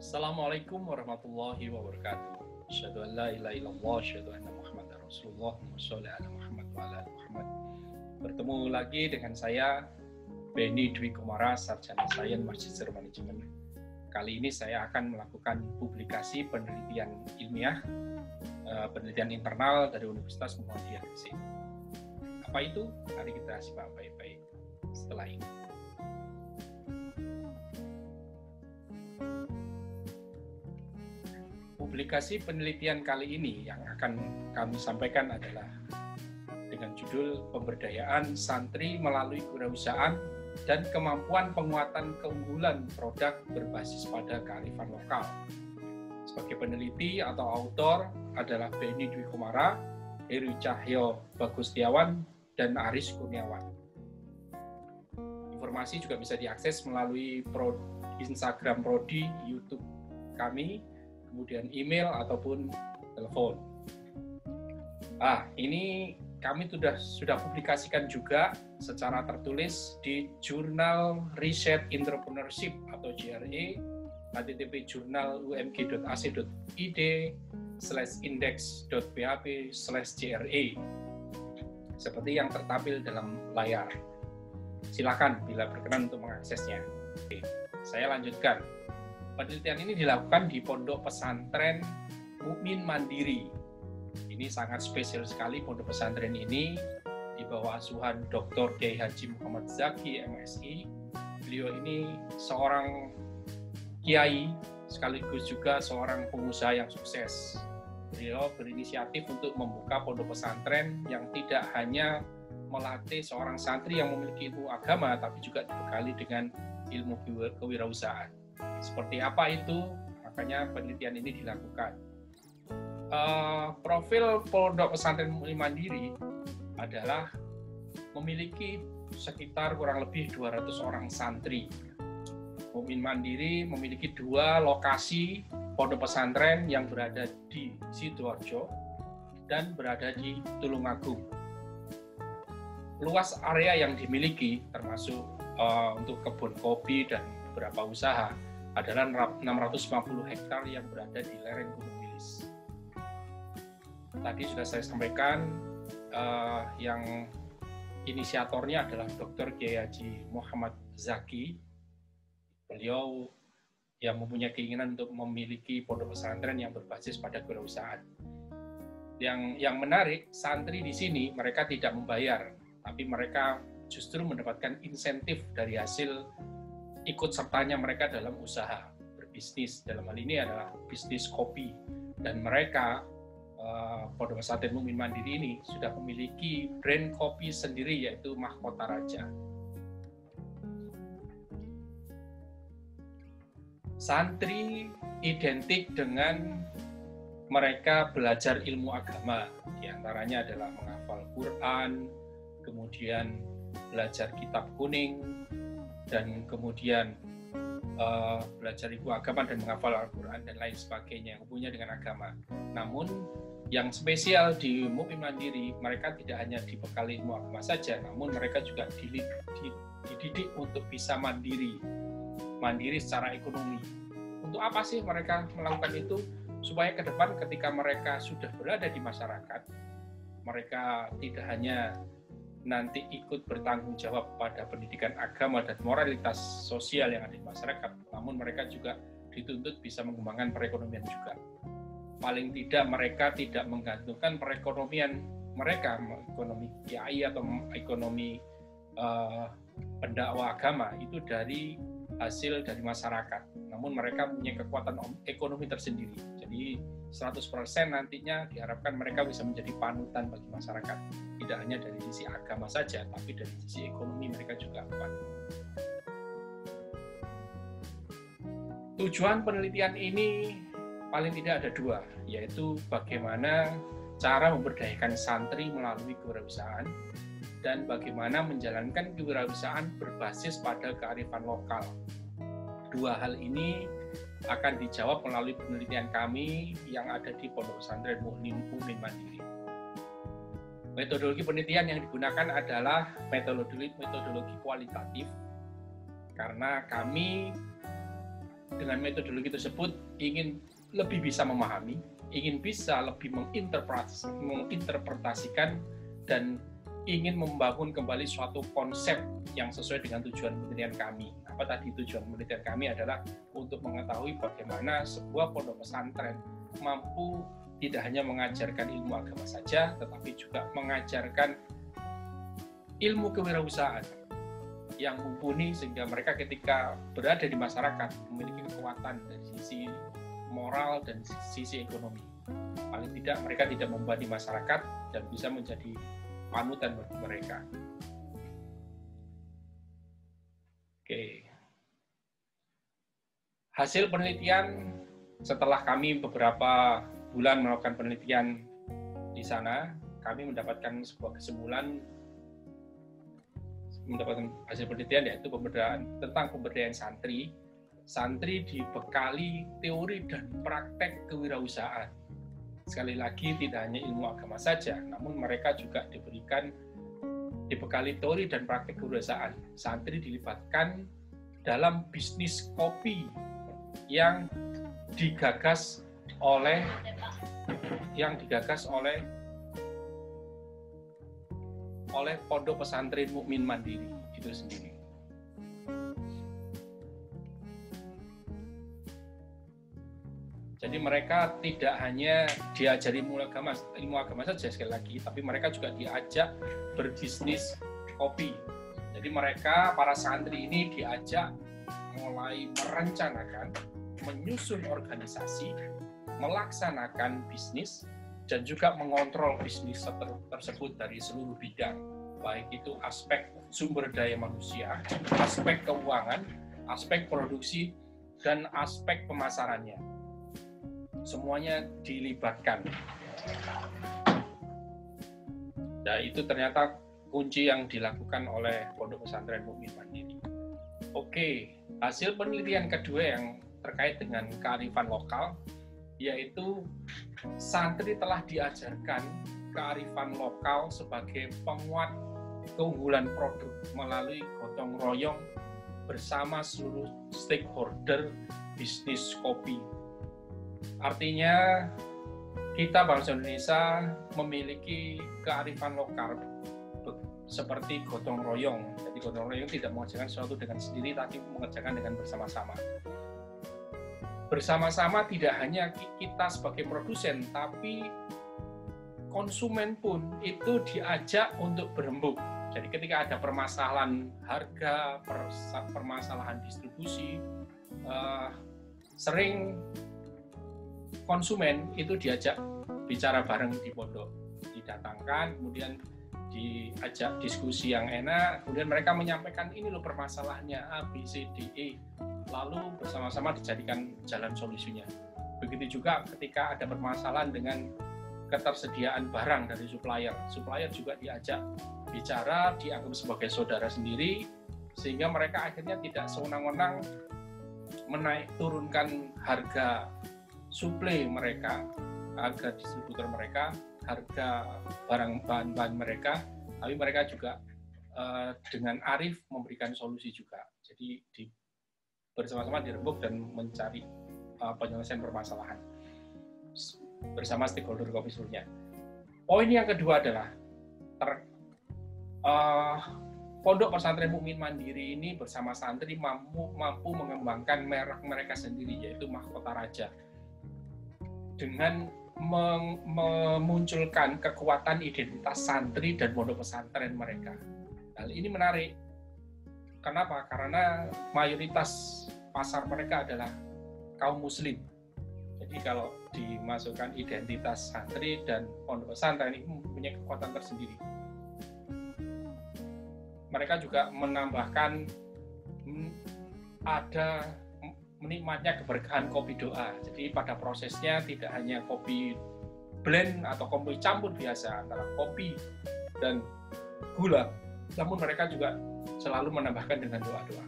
Assalamualaikum warahmatullahi wabarakatuh. Asyhadu an la ilaha illallah, asyhadu anna Muhammadar Rasulullah, sholli ala Muhammad wa ala ali Muhammad. Bertemu lagi dengan saya Beni Dwi Kumara, Sarjana Sains Magister Manajemen. Kali ini saya akan melakukan publikasi penelitian ilmiah, penelitian internal dari Universitas Muhammadiyah Gresik. Apa itu? Mari kita simak baik-baik setelah ini. Publikasi penelitian kali ini yang akan kami sampaikan adalah dengan judul Pemberdayaan Santri Melalui Kewirausahaan dan Kemampuan Penguatan Keunggulan Produk Berbasis pada Kearifan Lokal. Sebagai peneliti atau autor adalah Beni Dwi Kumara, Heru Cahyo Bagustiawan, dan Aris Kurniawan. Informasi juga bisa diakses melalui Instagram Prodi, YouTube kami, kemudian email ataupun telepon. Ini kami sudah publikasikan juga secara tertulis di Jurnal Riset Entrepreneurship atau JRE, http://umk.ac.id/index.php/JRE seperti yang tertampil dalam layar. Silakan bila berkenan untuk mengaksesnya. Oke, saya lanjutkan. Penelitian ini dilakukan di Pondok Pesantren Mukmin Mandiri. Ini sangat spesial sekali pondok pesantren ini di bawah asuhan Dr. Kiai Haji Muhammad Zaki, MSI. Beliau ini seorang kiai sekaligus juga seorang pengusaha yang sukses. Beliau berinisiatif untuk membuka pondok pesantren yang tidak hanya melatih seorang santri yang memiliki ilmu agama, tapi juga dibekali dengan ilmu kewirausahaan. Seperti apa itu? Makanya penelitian ini dilakukan. Profil Pondok Pesantren Mukmin Mandiri adalah memiliki sekitar kurang lebih 200 orang santri. Mukmin Mandiri memiliki 2 lokasi pondok pesantren yang berada di Sidoarjo dan berada di Tulungagung. Luas area yang dimiliki termasuk untuk kebun kopi dan beberapa usaha adalah 650 hektar yang berada di lereng Gunung Wilis. Tadi sudah saya sampaikan yang inisiatornya adalah Dr. Kiai Haji Muhammad Zaki. Beliau yang mempunyai keinginan untuk memiliki pondok pesantren yang berbasis pada kewirausahaan. Yang menarik, santri di sini mereka tidak membayar, tapi mereka justru mendapatkan insentif dari hasil ikut sertanya mereka dalam usaha berbisnis. Dalam hal ini adalah bisnis kopi, dan mereka Pondok Pesantren Mukmin Mandiri ini sudah memiliki brand kopi sendiri yaitu Mahkota Raja. Santri identik dengan mereka belajar ilmu agama, di antaranya adalah menghafal Quran, kemudian belajar kitab kuning, dan kemudian belajar ilmu agama dan menghafal Al-Quran dan lain sebagainya yang hubungannya dengan agama. Namun yang spesial di Mukmin Mandiri, mereka tidak hanya dibekali ilmu agama saja, namun mereka juga dididik untuk bisa mandiri secara ekonomi. Untuk apa sih mereka melakukan itu? Supaya ke depan ketika mereka sudah berada di masyarakat, mereka tidak hanya nanti ikut bertanggung jawab pada pendidikan agama dan moralitas sosial yang ada di masyarakat, namun mereka juga dituntut bisa mengembangkan perekonomian juga. Paling tidak mereka tidak menggantungkan perekonomian mereka, ekonomi kiai atau ekonomi pendakwah agama itu dari hasil dari masyarakat, namun mereka punya kekuatan ekonomi tersendiri. Jadi 100% nantinya diharapkan mereka bisa menjadi panutan bagi masyarakat, tidak hanya dari sisi agama saja, tapi dari sisi ekonomi mereka juga kuat. Tujuan penelitian ini paling tidak ada 2, yaitu bagaimana cara memberdayakan santri melalui kewirausahaan dan bagaimana menjalankan kewirausahaan berbasis pada kearifan lokal. 2 hal ini akan dijawab melalui penelitian kami yang ada di Pondok Pesantren Mukmin Mandiri. Metodologi penelitian yang digunakan adalah metodologi kualitatif, karena kami dengan metodologi tersebut ingin lebih bisa memahami, ingin bisa lebih menginterpretasikan, dan ingin membangun kembali suatu konsep yang sesuai dengan tujuan penelitian kami. Apa tadi tujuan penelitian kami adalah untuk mengetahui bagaimana sebuah pondok pesantren mampu tidak hanya mengajarkan ilmu agama saja, tetapi juga mengajarkan ilmu kewirausahaan yang mumpuni, sehingga mereka ketika berada di masyarakat memiliki kekuatan dari sisi moral dan sisi ekonomi. Paling tidak mereka tidak membebani masyarakat dan bisa menjadi panutan bagi mereka. Oke. Hasil penelitian setelah kami beberapa bulan melakukan penelitian di sana, kami mendapatkan sebuah kesimpulan, mendapatkan hasil penelitian yaitu tentang pemberdayaan santri. Santri dibekali teori dan praktek kewirausahaan. Sekali lagi, tidak hanya ilmu agama saja, namun mereka juga dibekali teori dan praktek kewirausahaan. Santri dilibatkan dalam bisnis kopi yang digagas oleh Pondok Pesantren Mukmin Mandiri itu sendiri. Jadi mereka tidak hanya diajari ilmu agama saja sekali lagi, tapi mereka juga diajak berbisnis kopi. Jadi mereka, para santri ini diajak mulai merencanakan, menyusun organisasi, melaksanakan bisnis, dan juga mengontrol bisnis tersebut dari seluruh bidang, baik itu aspek sumber daya manusia, aspek keuangan, aspek produksi, dan aspek pemasarannya. Semuanya dilibatkan. Nah, itu ternyata kunci yang dilakukan oleh Pondok Pesantren Mukmin Mandiri. Oke, hasil penelitian kedua yang terkait dengan kearifan lokal, yaitu santri telah diajarkan kearifan lokal sebagai penguat keunggulan produk melalui gotong royong bersama seluruh stakeholder bisnis kopi. Artinya kita bangsa Indonesia memiliki kearifan lokal seperti gotong royong. Jadi gotong royong tidak mengerjakan sesuatu dengan sendiri, tapi mengerjakan dengan bersama-sama. Bersama-sama tidak hanya kita sebagai produsen, tapi konsumen pun itu diajak untuk berembuk. Jadi ketika ada permasalahan harga, permasalahan distribusi, sering konsumen itu diajak bicara bareng di pondok, didatangkan, kemudian diajak diskusi yang enak, kemudian mereka menyampaikan ini loh permasalahannya A, B, C, D, E, lalu bersama-sama dijadikan jalan solusinya. Begitu juga ketika ada permasalahan dengan ketersediaan barang dari supplier juga diajak bicara, dianggap sebagai saudara sendiri, sehingga mereka akhirnya tidak sewenang-wenang turunkan harga suplai mereka, harga distributor mereka, harga bahan-bahan mereka, tapi mereka juga dengan arif memberikan solusi juga. Jadi bersama-sama dirembuk dan mencari penyelesaian permasalahan bersama stakeholder kopi seluruhnya. Poin yang kedua adalah Pondok Pesantren Mukmin Mandiri ini bersama santri mampu mengembangkan merek mereka sendiri, yaitu Mahkota Raja, dengan memunculkan kekuatan identitas santri dan pondok pesantren mereka. Hal ini menarik. Kenapa? Karena mayoritas pasar mereka adalah kaum muslim. Jadi kalau dimasukkan identitas santri dan pondok pesantren ini mempunyai kekuatan tersendiri. Mereka juga menambahkan ada menikmatnya keberkahan kopi doa. Jadi pada prosesnya tidak hanya kopi blend atau kopi campur biasa antara kopi dan gula, namun mereka juga selalu menambahkan dengan doa-doa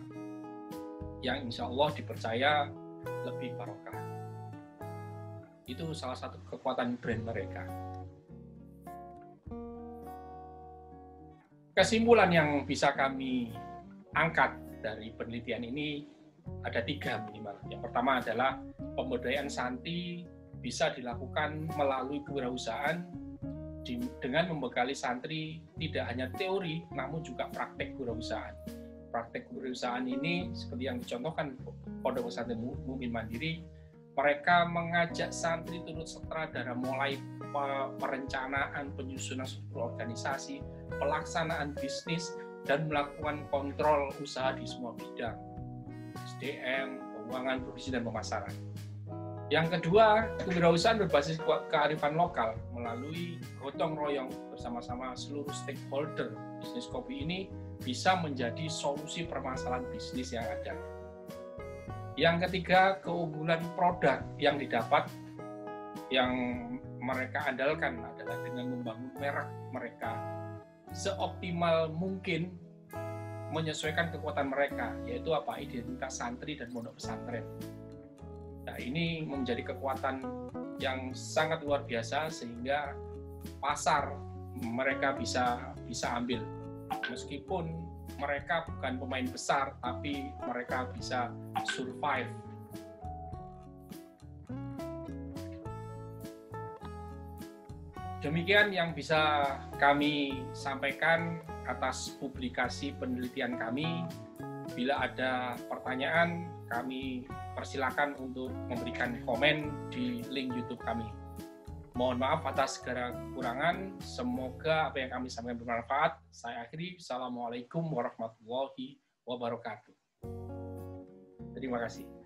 yang insya Allah dipercaya lebih barokah. Itu salah satu kekuatan brand mereka. Kesimpulan yang bisa kami angkat dari penelitian ini ada 3 minimal. Yang pertama adalah pemberdayaan santri bisa dilakukan melalui kewirausahaan dengan membekali santri tidak hanya teori, namun juga praktek kewirausahaan. Praktek kewirausahaan ini seperti yang dicontohkan Pondok Pesantren Mukmin Mandiri, mereka mengajak santri turut serta dari mulai perencanaan, penyusunan struktur organisasi, pelaksanaan bisnis, dan melakukan kontrol usaha di semua bidang, SDM, keuangan, produksi, dan pemasaran. Yang kedua, kewirausahaan berbasis kearifan lokal melalui gotong royong bersama-sama seluruh stakeholder bisnis kopi ini bisa menjadi solusi permasalahan bisnis yang ada. Yang ketiga, keunggulan produk yang didapat yang mereka andalkan adalah dengan membangun merek mereka seoptimal mungkin menyesuaikan kekuatan mereka, yaitu apa? Identitas santri dan pondok pesantren. Nah, ini menjadi kekuatan yang sangat luar biasa sehingga pasar mereka bisa ambil. Meskipun mereka bukan pemain besar, tapi mereka bisa survive. Demikian yang bisa kami sampaikan atas publikasi penelitian kami. Bila ada pertanyaan, kami persilakan untuk memberikan komen di link YouTube kami. Mohon maaf atas segala kekurangan. Semoga apa yang kami sampaikan bermanfaat. Saya akhiri. Assalamualaikum warahmatullahi wabarakatuh. Terima kasih.